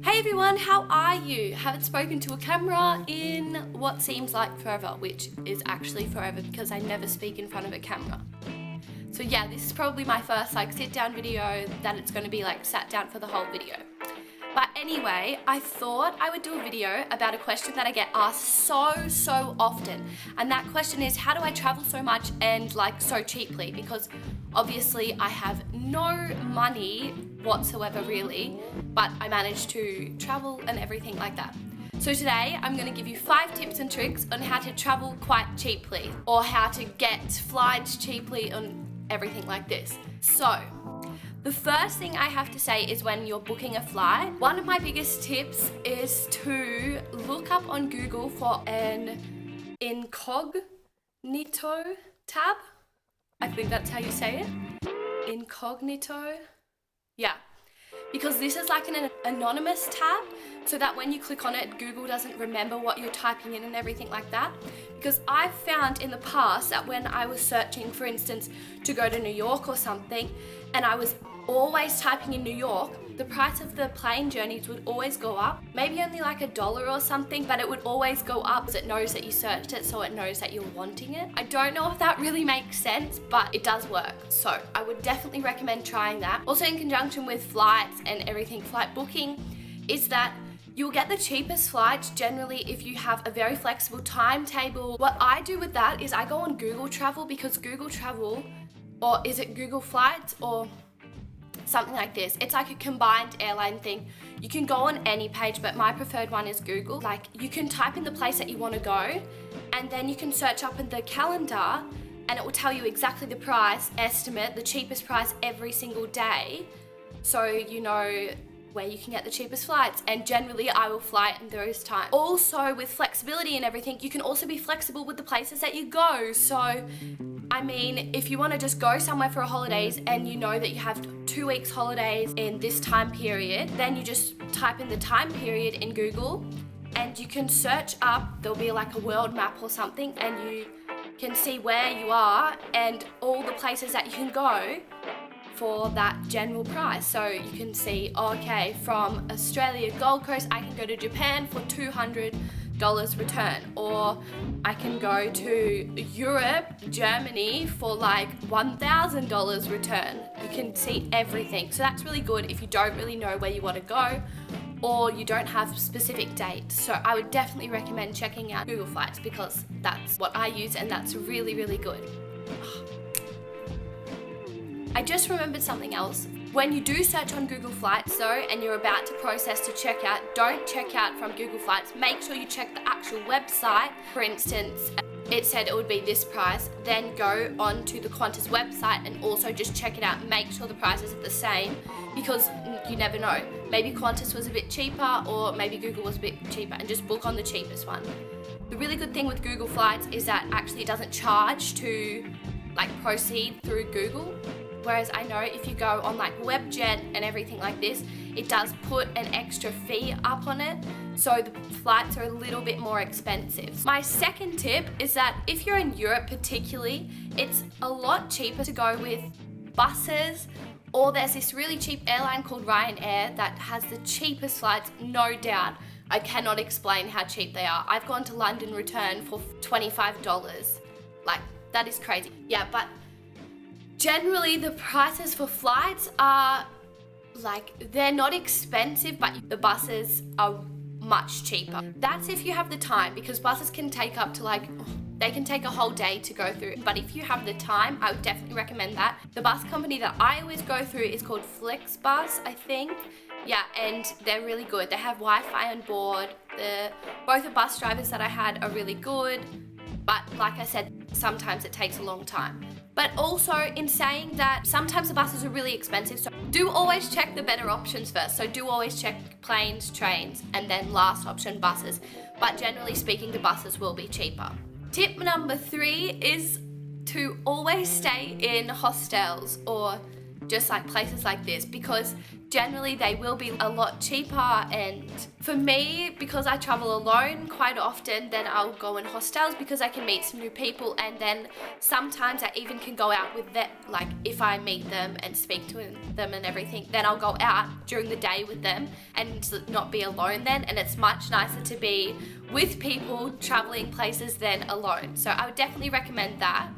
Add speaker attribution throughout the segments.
Speaker 1: Hey everyone, how are you? Haven't spoken to a camera in what seems like forever, which is actually forever because I never speak in front of a camera. So yeah, this is probably my first sit down video that it's going to be sat down for the whole video. But anyway, I thought I would do a video about a question that I get asked so often. And that question is, how do I travel so much and so cheaply? Because obviously I have no money whatsoever really, but I managed to travel and everything like that. So today I'm going to give you 5 tips and tricks on how to travel quite cheaply, or how to get flights cheaply and everything like this. So, the first thing I have to say is when you're booking a flight, one of my biggest tips is to look up on Google for an incognito tab. I think that's how you say it. Incognito. Yeah. Because this is an anonymous tab, so that when you click on it, Google doesn't remember what you're typing in and everything like that. Because I've found in the past that when I was searching, for instance, to go to New York or something, and I was always typing in New York, the price of the plane journeys would always go up. Maybe only $1 or something, but it would always go up because it knows that you searched it, so it knows that you're wanting it. I don't know if that really makes sense, but it does work. So I would definitely recommend trying that. Also in conjunction with flights and everything, flight booking, is that you'll get the cheapest flights generally if you have a very flexible timetable. What I do with that is I go on Google Travel, because Google Travel, or is it Google Flights or something like this. It's like a combined airline thing. You can go on any page, but my preferred one is Google. You can type in the place that you want to go, and then you can search up in the calendar, and it will tell you exactly the price estimate, the cheapest price every single day, so you know where you can get the cheapest flights, and generally I will fly in those times. Also, with flexibility and everything, you can also be flexible with the places that you go. So I mean, if you want to just go somewhere for holidays and you know that you have 2 weeks holidays in this time period, then you just type in the time period in Google, and you can search up, there'll be a world map or something, and you can see where you are and all the places that you can go for that general price. So you can see, okay, from Australia, Gold Coast, I can go to Japan for $200 return, or I can go to Europe, Germany for $1,000 return. You can see everything. So that's really good if you don't really know where you want to go, or you don't have specific dates. So I would definitely recommend checking out Google Flights, because that's what I use and that's really good. I just remembered something else. When you do search on Google Flights though, and you're about to process to check out, don't check out from Google Flights. Make sure you check the actual website. For instance, it said it would be this price, then go on to the Qantas website and also just check it out. Make sure the prices are the same, because you never know. Maybe Qantas was a bit cheaper, or maybe Google was a bit cheaper, and just book on the cheapest one. The really good thing with Google Flights is that actually it doesn't charge to proceed through Google. Whereas I know if you go on Webjet and everything like this, it does put an extra fee up on it, so the flights are a little bit more expensive. My second tip is that if you're in Europe particularly, it's a lot cheaper to go with buses, or there's this really cheap airline called Ryanair that has the cheapest flights, no doubt. I cannot explain how cheap they are. I've gone to London return for $25. That is crazy. Yeah, but generally the prices for flights are they're not expensive, but the buses are much cheaper. That's if you have the time, because buses can take up to they can take a whole day to go through. But if you have the time, I would definitely recommend that. The bus company that I always go through is called Flixbus, I think. Yeah, and they're really good. They have Wi-Fi on board. Both the bus drivers that I had are really good. But like I said, sometimes it takes a long time. But also, in saying that, sometimes the buses are really expensive, so do always check the better options first. So do always check planes, trains, and then last option, buses. But generally speaking, the buses will be cheaper. Tip number 3 is to always stay in hostels or just like places like this, because generally they will be a lot cheaper. And for me, because I travel alone quite often, then I'll go in hostels because I can meet some new people, and then sometimes I even can go out with them. Like if I meet them and speak to them and everything, then I'll go out during the day with them and not be alone then, and it's much nicer to be with people traveling places than alone. So I would definitely recommend that.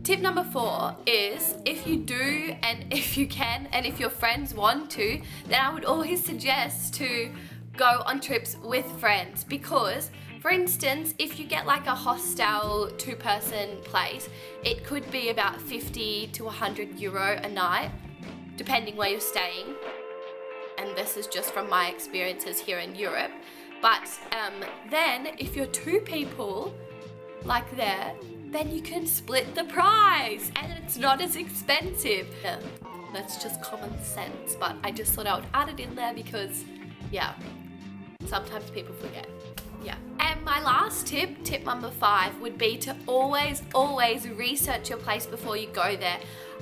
Speaker 1: Tip number 4 is, if you do and if you can and if your friends want to, then I would always suggest to go on trips with friends, because for instance, if you get like a hostel 2-person place, it could be about 50 to 100 euro a night, depending where you're staying. And this is just from my experiences here in Europe. But then if you're 2 people like there, then you can split the price and it's not as expensive. Yeah, that's just common sense, but I just thought I would add it in there because, yeah, sometimes people forget. Yeah. And my last tip, tip number 5, would be to always research your place before you go there.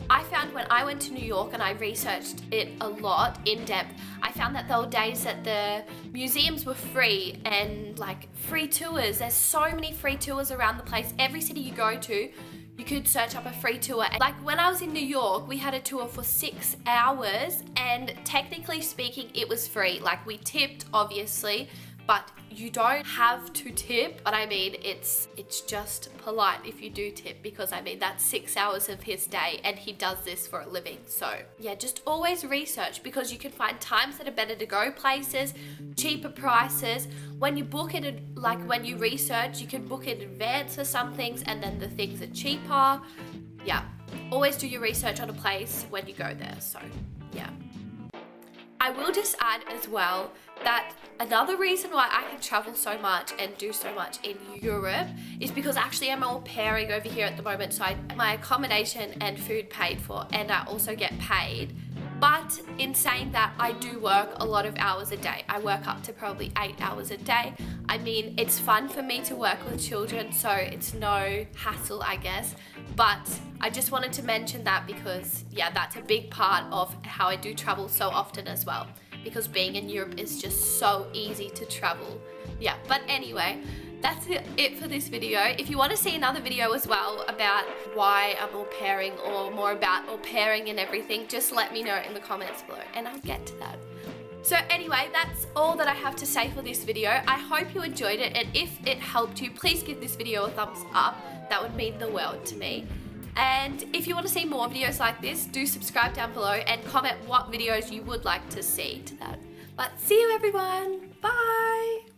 Speaker 1: I found when I went to New York and I researched it a lot in depth, I found that there were days that the museums were free and like free tours. There's so many free tours around the place. Every city you go to, you could search up a free tour. Like when I was in New York, we had a tour for 6 hours and technically speaking, it was free. Like we tipped, obviously, but you don't have to tip. But I mean, it's just polite if you do tip, because I mean, that's 6 hours of his day and he does this for a living. So yeah, just always research, because you can find times that are better to go places, cheaper prices. When you book it, like when you research, you can book in advance for some things and then the things are cheaper. Yeah, always do your research on a place when you go there. So yeah. I will just add as well that another reason why I can travel so much and do so much in Europe is because actually I'm au pairing over here at the moment, so my accommodation and food paid for, and I also get paid. But in saying that, I do work a lot of hours a day. I work up to probably 8 hours a day. I mean, it's fun for me to work with children, so it's no hassle, I guess. But I just wanted to mention that because, yeah, that's a big part of how I do travel so often as well. Because being in Europe is just so easy to travel. Yeah, but anyway, that's it for this video. If you want to see another video as well about why I'm au pairing or more about au pairing and everything, just let me know in the comments below and I'll get to that. So anyway, that's all that I have to say for this video. I hope you enjoyed it, and if it helped you, please give this video a thumbs up. That would mean the world to me. And if you want to see more videos like this, do subscribe down below and comment what videos you would like to see to that. But see you everyone. Bye.